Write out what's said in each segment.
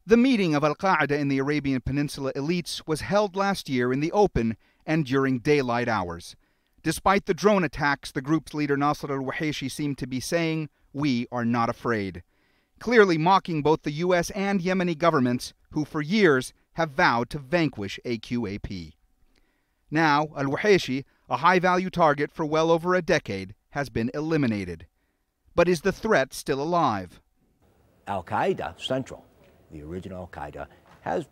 The meeting of Al-Qaeda in the Arabian Peninsula elites was held last year in the open and during daylight hours. Despite the drone attacks, the group's leader Nasser Al Wuhaishi seemed to be saying, "We are not afraid," clearly mocking both the U.S. and Yemeni governments, who for years have vowed to vanquish AQAP. Now, Al Wuhaishi, a high-value target for well over a decade, has been eliminated. But is the threat still alive? Al-Qaeda Central, the original Al-Qaeda, has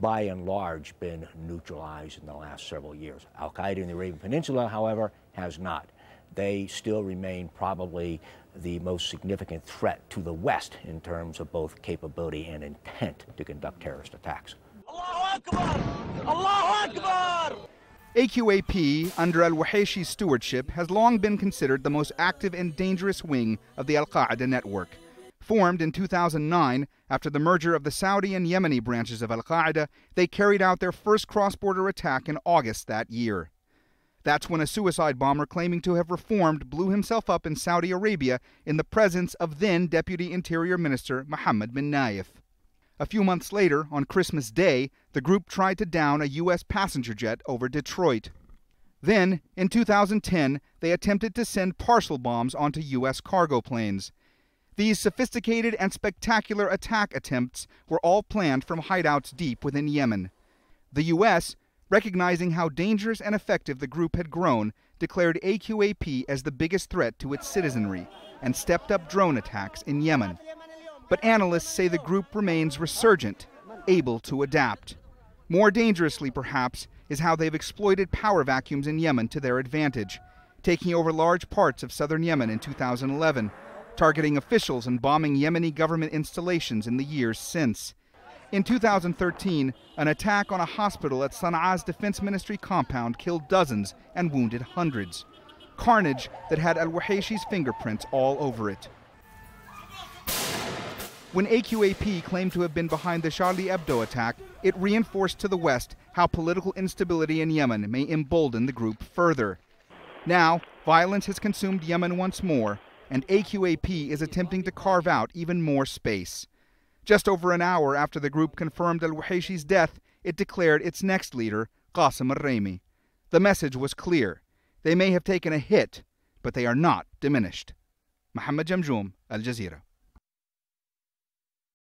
by and large been neutralized in the last several years. Al-Qaeda in the Arabian Peninsula, however, has not. They still remain probably the most significant threat to the West in terms of both capability and intent to conduct terrorist attacks. Allahu Akbar! Allahu Akbar! AQAP, under Al Wuhaishi's stewardship, has long been considered the most active and dangerous wing of the Al-Qaeda network. Formed in 2009 after the merger of the Saudi and Yemeni branches of Al-Qaeda, they carried out their first cross-border attack in August that year. That's when a suicide bomber claiming to have reformed blew himself up in Saudi Arabia in the presence of then Deputy Interior Minister Mohammad bin Nayef. A few months later, on Christmas Day, the group tried to down a U.S. passenger jet over Detroit. Then, in 2010, they attempted to send parcel bombs onto U.S. cargo planes. These sophisticated and spectacular attack attempts were all planned from hideouts deep within Yemen. The U.S., recognizing how dangerous and effective the group had grown, declared AQAP as the biggest threat to its citizenry and stepped up drone attacks in Yemen. But analysts say the group remains resurgent, able to adapt. More dangerously, perhaps, is how they've exploited power vacuums in Yemen to their advantage, taking over large parts of southern Yemen in 2011, targeting officials and bombing Yemeni government installations in the years since. In 2013, an attack on a hospital at Sanaa's Defense Ministry compound killed dozens and wounded hundreds. Carnage that had Al Wuhaishi's fingerprints all over it. When AQAP claimed to have been behind the Charlie Hebdo attack, it reinforced to the West how political instability in Yemen may embolden the group further. Now, violence has consumed Yemen once more, and AQAP is attempting to carve out even more space. Just over an hour after the group confirmed Al Wuhaishi's death, it declared its next leader, Qasem al-Raymi. The message was clear. They may have taken a hit, but they are not diminished. Mohammad Jamjoom, Al Jazeera.